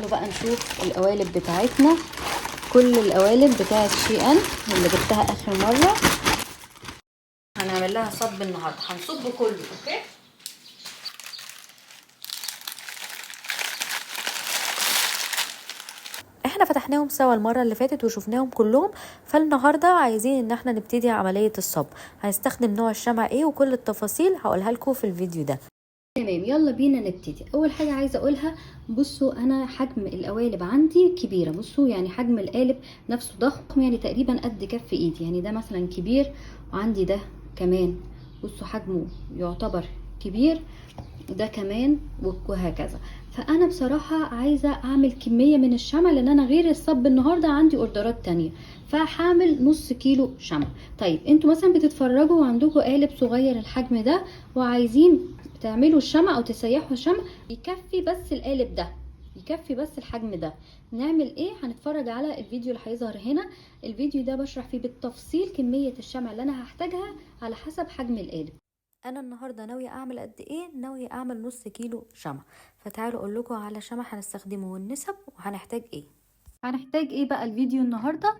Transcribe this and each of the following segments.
تعالوا بقى نشوف القوالب بتاعتنا. كل القوالب بتاعت شي ان اللي جبتها اخر مره هنعمل لها صب النهارده. هنصب كله. اوكي، احنا فتحناهم سوا المرة اللي فاتت وشوفناهم كلهم، فالنهاردة عايزين ان احنا نبتدي عملية الصب. هنستخدم نوع الشمع ايه وكل التفاصيل هقولها لكم في الفيديو ده. تمام، يلا بينا نبتدي. اول حاجه عايزه اقولها، بصوا انا حجم القوالب عندي كبيره. بصوا يعني حجم القالب نفسه ضخم، يعني تقريبا قد كف ايدي. يعني ده مثلا كبير، وعندي ده كمان بصوا حجمه يعتبر كبير، ده كمان، وهكذا. فانا بصراحه عايزه اعمل كميه من الشمع، لان انا غير الصب النهارده عندي اوردرات تانية، فهعمل نص كيلو شمع. طيب انتوا مثلا بتتفرجوا وعندكم قالب صغير الحجم ده وعايزين تعملوا الشمع او تسيحوا الشمع، يكفي بس القالب ده، يكفي بس الحجم ده. نعمل ايه؟ هنتفرج على الفيديو اللي هيظهر هنا. الفيديو ده بشرح فيه بالتفصيل كميه الشمع اللي انا هحتاجها على حسب حجم القالب. انا النهارده ناويه اعمل قد ايه؟ ناويه اعمل نص كيلو شمع. فتعالوا اقول لكم على شمع هنستخدمه والنسب وهنحتاج ايه. هنحتاج ايه بقى الفيديو النهارده؟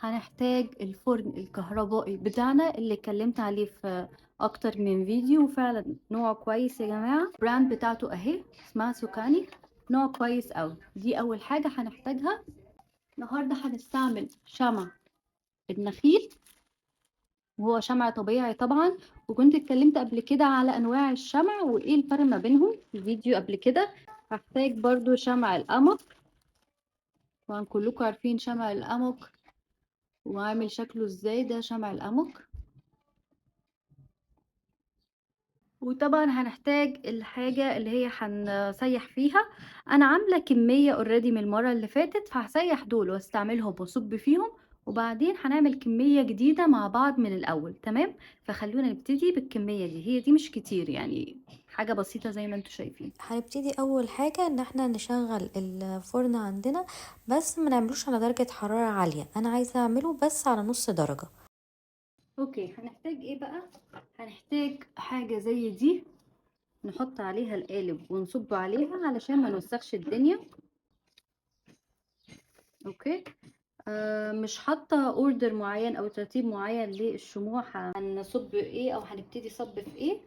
هنحتاج الفرن الكهربائي بتاعنا اللي اتكلمت عليه في اكتر من فيديو، وفعلا نوع كويس يا جماعه. البراند بتاعته اهي اسمها سوكاني، نوع كويس قوي. دي اول حاجه هنحتاجها. النهارده هنستعمل شمع النخيل، وهو شمع طبيعي طبعا، وكنت اتكلمت قبل كده على انواع الشمع وايه الفرق ما بينهم في فيديو قبل كده. هحتاج برضو شمع القمر، طبعا كلكم عارفين شمع القمر وعامل شكله ازاي. ده شمع القمر. وطبعا هنحتاج الحاجة اللي هي هنسيح فيها. انا عاملة كمية اوريدي من المرة اللي فاتت، فهسيح دول واستعملهم واصب فيهم، وبعدين هنعمل كمية جديدة مع بعض من الاول. تمام، فخلونا نبتدي بالكمية دي. هي دي مش كتير، يعني حاجة بسيطة زي ما انتوا شايفين. هنبتدي اول حاجه ان احنا نشغل الفرن عندنا، بس ما نعملوش على درجه حراره عاليه. انا عايزه اعمله بس على نص درجه. اوكي، هنحتاج ايه بقى؟ هنحتاج حاجة زي دي نحط عليها القالب ونصب عليها علشان ما نوسخش الدنيا. اوكي، مش حاطه اوردر معين او ترتيب معين للشموع هنصب ايه او هنبتدي صب في ايه،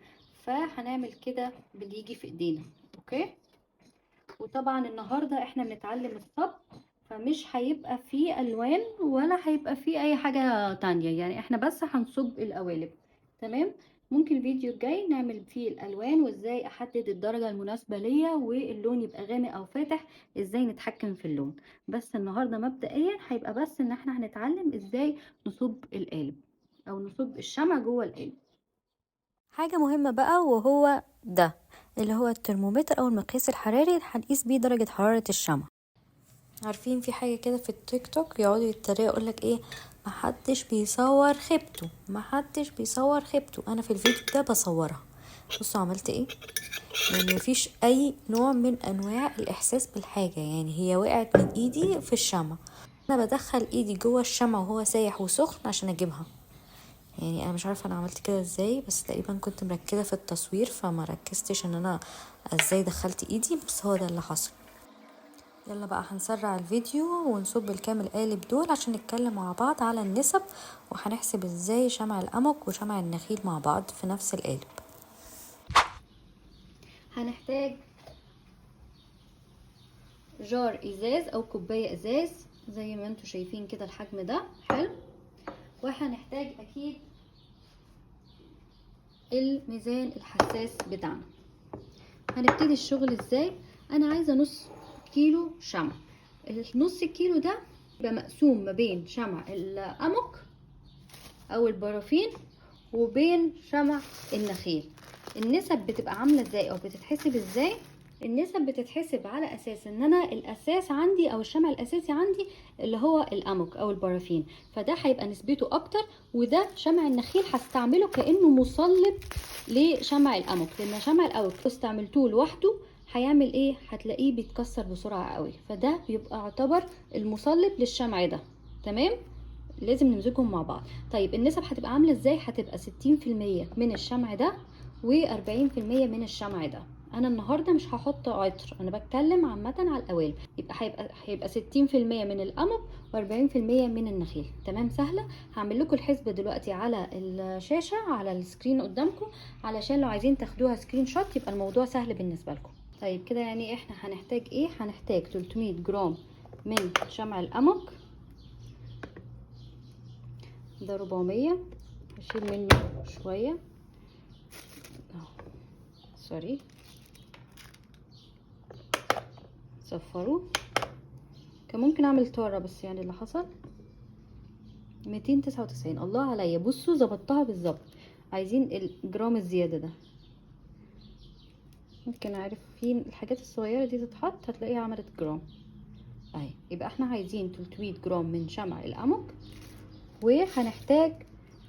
فهنعمل كده باللي يجي في ايدينا. اوكي، وطبعا النهارده احنا بنتعلم الصب، فمش هيبقى فيه الوان ولا هيبقى فيه اي حاجه تانية، يعني احنا بس هنصب القوالب. تمام، ممكن الفيديو الجاي نعمل فيه الالوان وازاي احدد الدرجه المناسبه ليا، واللون يبقى غامق او فاتح ازاي نتحكم في اللون. بس النهارده مبدئيا هيبقى بس ان احنا هنتعلم ازاي نصب القالب او نصب الشمع جوه القالب. حاجه مهمه بقى وهو ده اللي هو الترمومتر او المقياس الحراري اللي هنقيس بيه درجه حراره الشمع. عارفين في حاجه كده في التيك توك يقعدوا يتريقوا يقولك ايه؟ محدش بيصور خيبته، محدش بيصور خيبته. انا في الفيديو ده بصورها. بصوا عملت ايه؟ يعني مفيش اي نوع من انواع الاحساس بالحاجه، يعني هي وقعت من ايدي في الشمع. انا بدخل ايدي جوه الشمع وهو سايح وسخن عشان اجيبها. يعني انا مش عارفه انا عملت كده ازاي، بس تقريبا كنت مركزه في التصوير فما ركزتش ان انا ازاي دخلت ايدي، بس هو ده اللي حصل. يلا بقى هنسرع الفيديو ونصب الكام القالب دول عشان نتكلم مع بعض على النسب، وهنحسب ازاي شمع القمق وشمع النخيل مع بعض في نفس القالب. هنحتاج جار ازاز او كوبايه ازاز زي ما انتوا شايفين كده، الحجم ده حلو. وهنحتاج اكيد الميزان الحساس بتاعنا. هنبتدي الشغل ازاي؟ انا عايزه نص كيلو شمع. النص كيلو ده يبقى مقسوم ما بين شمع القمق او البرافين وبين شمع النخيل. النسب بتبقى عامله ازاي او بتتحسب ازاي؟ النسب بتتحسب على اساس ان انا الاساس عندي او الشمع الاساسي عندي اللي هو القمق او البرافين، فده هيبقى نسبته اكتر. وده شمع النخيل هستعمله كانه مصلب لشمع القمق، لان شمع القمق لو استعملتوه لوحده هيعمل ايه؟ هتلاقيه بيتكسر بسرعه قوي، فده بيبقى يعتبر المصلب للشمع ده. تمام، لازم نمزجهم مع بعض. طيب النسب هتبقى عامله ازاي؟ هتبقى 60% من الشمع ده و40% من الشمع ده. انا النهارده مش هحط عطر، انا بتكلم عامه على القوالب. يبقى هيبقى 60% من القمم و40% من النخيل. تمام، سهله. هعمل لكم الحسبه دلوقتي على الشاشه على السكرين قدامكم، علشان لو عايزين تاخدوها سكرين شوت يبقى الموضوع سهل بالنسبه لكم. طيب كده يعني احنا هنحتاج ايه؟ هنحتاج 300 جرام من شمع القمم، ده 400. هشيل منه شويه اهو، سوري، صفروه. كان ممكن اعمل تاره بس يعني اللي حصل. 299. الله عليا، بصوا ظبطتها بالظبط. عايزين الجرام الزياده ده، ممكن اعرف في الحاجات الصغيره دي تتحط هتلاقيها عملت جرام اهي. يبقى احنا عايزين 300 جرام من شمع القمح. وهنحتاج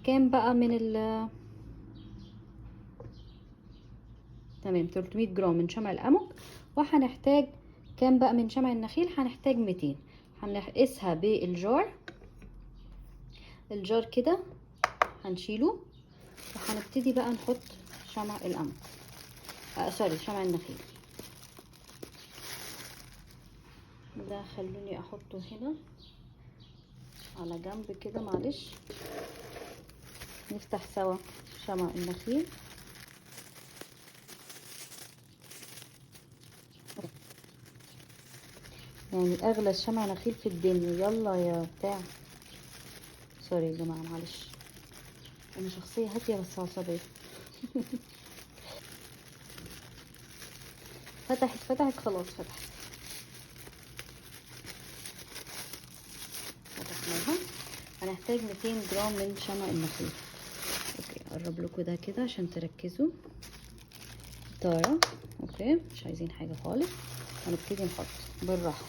كام بقى من تمام 300 جرام من شمع القمح. وهنحتاج كام بقى من شمع النخيل؟ هنحتاج 200. هنقيسها بالجار، الجار كده هنشيله، وهنبتدي بقى نحط شمع القمح، سوري شمع النخيل. ده خلوني احطه هنا على جنب كده، معلش. نفتح سوا شمع النخيل. يعني اغلى شمع نخيل في الدنيا. يلا يا بتاع، سوري يا جماعه معلش، انا شخصيه هاديه بس عصبيه. فتحت خلاص، فتحناها. هنحتاج 200 جرام من شمع النخيل. اوكي، اقرب لكم ده كده عشان تركزوا. طاره، اوكي، مش عايزين حاجه خالص. هنبتدي نحط بالراحه.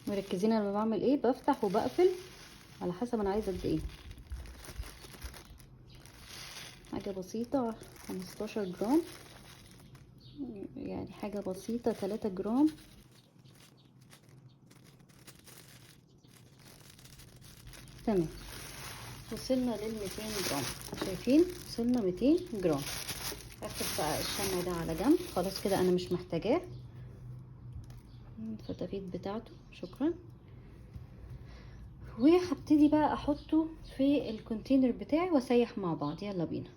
مركزين انا بعمل ايه، بفتح وبقفل على حسب انا عايزه قد ايه. حاجه بسيطه، 15 جرام يعني، حاجه بسيطه، 3 جرام. تمام، وصلنا لل 200 جرام. شايفين وصلنا 200 جرام. هاخد بقى الشمع ده على جنب، خلاص كده انا مش محتاجاه، الفتافيت بتاعته، شكرا. وهبتدي بقى احطه في الكونتينر بتاعي واسيح مع بعض. يلا بينا.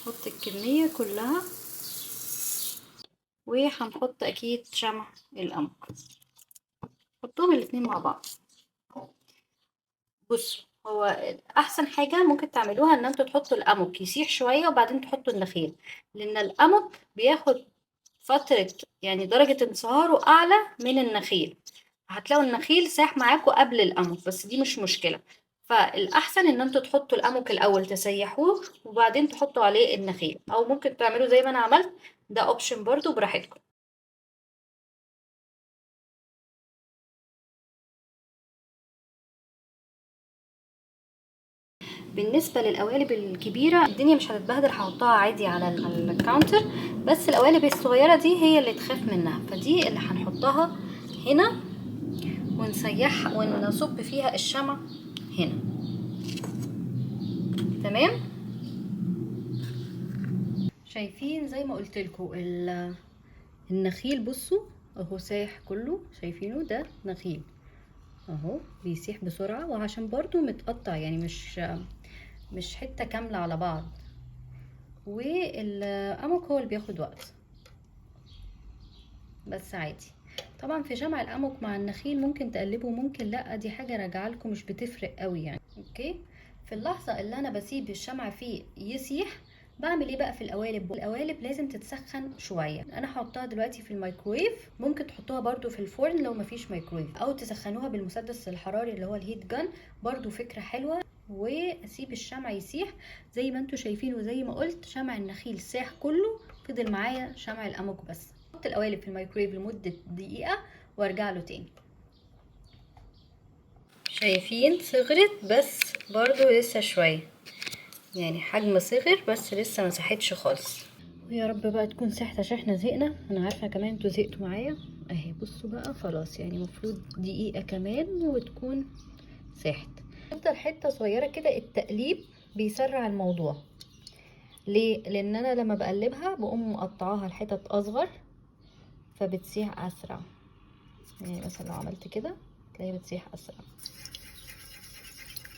نحط الكمية كلها، وهنحط اكيد شمع القمح، حطوهم الاتنين مع بعض. بصوا، هو احسن حاجة ممكن تعملوها ان انتوا تحطوا القمح يسيح شوية وبعدين تحطوا النخيل، لان القمح بياخد فترة يعني درجة انصهاره اعلى من النخيل. هتلاقوا النخيل ساح معاكم قبل القمح، بس دي مش مشكلة. فالاحسن ان انتوا تحطوا القمح الاول تسيحوه وبعدين تحطوا عليه النخيل، او ممكن تعملوا زي ما انا عملت، ده اوبشن برضو براحتكم. بالنسبة للقوالب الكبيرة الدنيا مش هتتبهدل، هحطها عادي على الكاونتر. بس القوالب الصغيرة دي هي اللي تخاف منها، فدي اللي هنحطها هنا ونسيح ونصب فيها الشمع هنا. تمام، شايفين زي ما قلت لكم النخيل، بصوا اهو سايح كله، شايفينه ده نخيل اهو بيسيح بسرعة، وعشان برضو متقطع يعني مش حتة كاملة على بعض. والقمح هو اللي بياخد وقت، بس عادي. طبعا في جمع القمح مع النخيل ممكن تقلبه ممكن لا، دي حاجة راجعه لكم، مش بتفرق قوي يعني. اوكي، في اللحظة اللي انا بسيب الشمع فيه يسيح بعمل ايه بقى في القوالب؟ القوالب لازم تتسخن شويه. انا هحطها دلوقتي في الميكرويف، ممكن تحطوها برضو في الفرن لو مفيش ميكرويف، او تسخنوها بالمسدس الحراري اللي هو الهيت جان، برضو فكره حلوه. واسيب الشمع يسيح زي ما انتوا شايفين، وزي ما قلت شمع النخيل ساح كله، فضل معايا شمع القمح بس. احط القوالب في الميكرويف لمده دقيقه وارجع له تاني. شايفين صغرت بس برضو لسه شويه، يعني حجم صغر بس لسه مساحتش خالص. ويا رب بقى تكون ساحت عشان احنا زهقنا. انا عارفه كمان انتوا زهقتوا معايا اهي. بصوا بقى خلاص، يعني المفروض دقيقه كمان وتكون ساحت. تفضل حته صغيره كده، التقليب بيسرع الموضوع. ليه؟ لان انا لما بقلبها بقوم مقطعاها لحتت اصغر فبتسيح اسرع. يعني مثلا لو عملت كده تلاقيها بتسيح اسرع.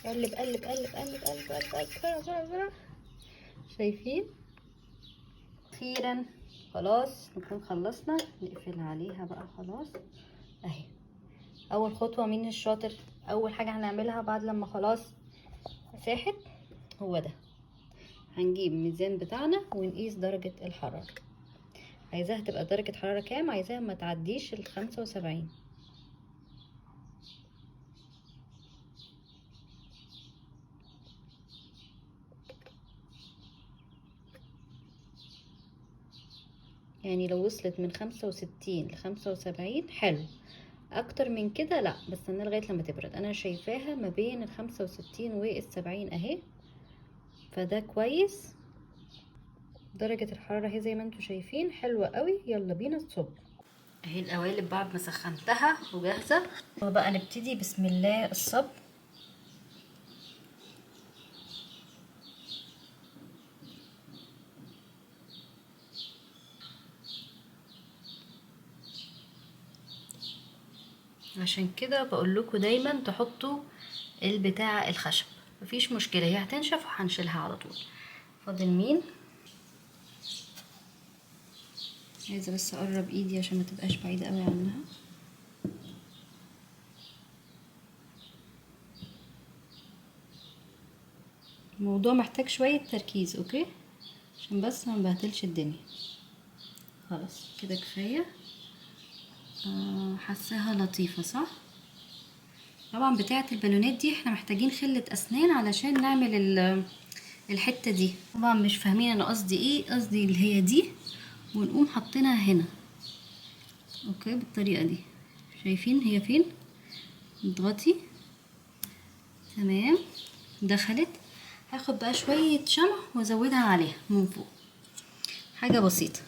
قلب قلب قلب قلب قلب قلب قلب بسرعه بسرعه بسرعه. شايفين؟ اخيرا خلاص نكون خلصنا. نقفل عليها بقى خلاص اهي. اول خطوه مين الشاطر؟ اول حاجه هنعملها بعد لما خلاص ساحت هو ده، هنجيب ميزان بتاعنا ونقيس درجه الحراره. عايزاها تبقى درجه حراره كام؟ عايزاها ما تعديش ال75. يعني لو وصلت من 65 ل75 حلو، اكتر من كده لا، بستنى لغايه لما تبرد. انا شايفاها ما بين ال65 وال70 اهي، فده كويس. درجه الحراره اهي زي ما انتم شايفين حلوه قوي. يلا بينا نصب اهي القوالب بعد ما سخنتها وجاهزه. وبقى نبتدي بسم الله الصب. عشان كده بقول لكم دايما تحطوا البتاع الخشب، مفيش مشكله، هي هتنشف وهنشيلها على طول. فاضل مين؟ عايزه بس اقرب ايدي عشان ما تبقاش بعيده قوي عنها. الموضوع محتاج شويه تركيز، اوكي، عشان بس ما نبهدلش الدنيا. خلاص كده كفايه. حاساها لطيفه صح؟ طبعا بتاعه البالونات دي احنا محتاجين خله اسنان علشان نعمل الحته دي. طبعا مش فاهمين انا قصدي ايه، قصدي اللي هي دي، ونقوم حاطينها هنا اوكي بالطريقه دي. شايفين هي فين؟ اضغطي تمام دخلت. هاخد بقى شويه شمع وازودها عليها من فوق، حاجه بسيطه.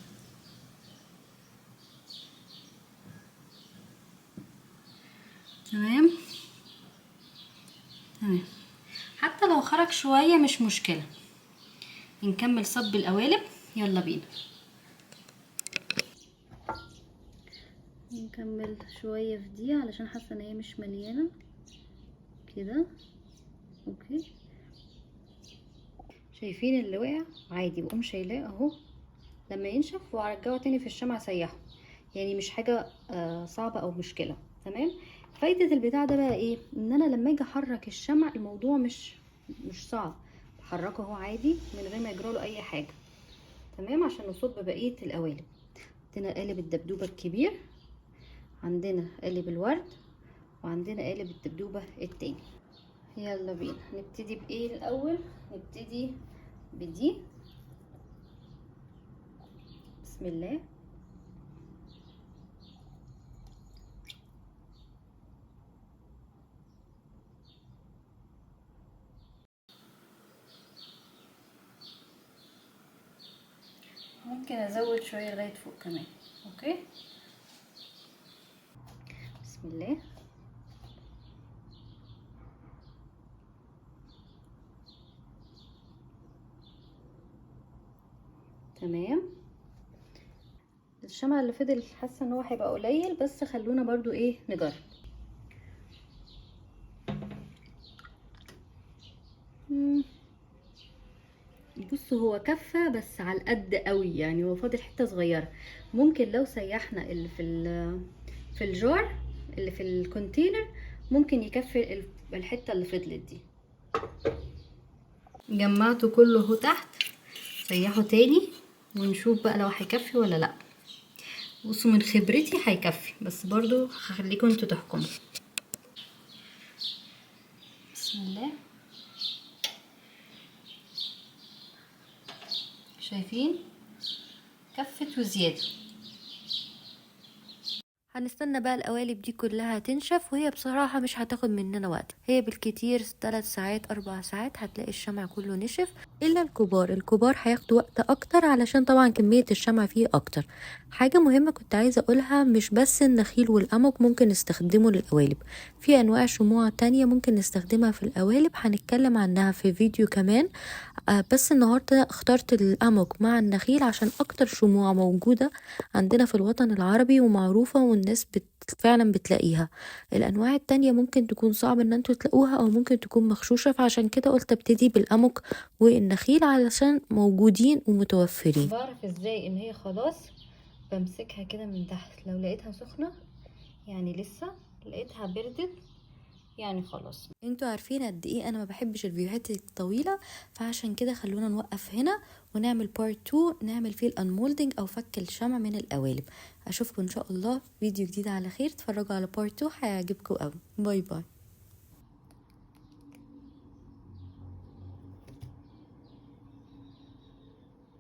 تمام تمام. حتى لو خرج شويه مش مشكله. نكمل صب القوالب. يلا بينا نكمل شويه في دي علشان حاسه ان هي مش مليانه كده. اوكي شايفين اللي وقع عادي بقوم شايلاه اهو. لما ينشف وارجعه تاني في الشمع اسيحه، يعني مش حاجه صعبه او مشكله. تمام. فايده البتاع ده بقى ايه؟ ان انا لما اجي احرك الشمع الموضوع مش صعب، بحركه اهو عادي من غير ما يجراله اي حاجه. تمام. عشان نصب بقيه القوالب، عندنا قالب الدبدوبه الكبير، عندنا قالب الورد، وعندنا قالب الدبدوبه التاني. يلا بينا نبتدي بايه الاول؟ نبتدي بدي. بسم الله. ممكن ازود شويه لغايه فوق كمان. اوكي بسم الله. تمام. الشمع اللي فضل حاسه ان هو هيبقى قليل، بس خلونا برضو ايه نجرب. بصوا هو كفه بس على القد قوي، يعني هو فاضل حته صغيره. ممكن لو سيحنا اللي في الجار اللي في الكونتينر ممكن يكفي الحته اللي فضلت دي. جمعته كله اهو تحت، سيحه تاني ونشوف بقى لو هيكفي ولا لا. بصوا من خبرتي هيكفي، بس برضو هخليكم انتوا تحكموا. بسم الله. شايفين كفت وزياده. هنستنى بقى القوالب دي كلها تنشف، وهي بصراحة مش هتاخد مننا وقت، هي بالكتير 3 ساعات 4 ساعات هتلاقي الشمع كله نشف. الا الكبار هياخدوا وقت اكتر علشان طبعا كمية الشمع فيه اكتر. حاجة مهمة كنت عايزة اقولها، مش بس النخيل والقمق ممكن نستخدمه للقوالب، في انواع شموع تانية ممكن نستخدمها في القوالب، هنتكلم عنها في فيديو كمان. بس النهاردة اخترت القمق مع النخيل عشان اكتر شموع موجودة عندنا في الوطن العربي ومعروفة، والناس فعلا بتلاقيها. الانواع التانية ممكن تكون صعب ان انتوا تلاقوها او ممكن تكون مغشوشة، فعشان كده قلت ابتدي بالقمق والنخيل علشان موجودين ومتوفرين. بعرف ازاي ان هي خلاص؟ بمسكها كده من تحت، لو لقيتها سخنة يعني لسه، لقيتها بردت يعني خلاص. انتوا عارفين قد ايه انا ما بحبش الفيديوهات الطويلة، فعشان كده خلونا نوقف هنا ونعمل بارت 2 نعمل فيه الانمولدنج او فك الشمع من القوالب. اشوفكم ان شاء الله فيديو جديد على خير، اتفرجوا على بارت 2 هيعجبكم قوي. باي باي.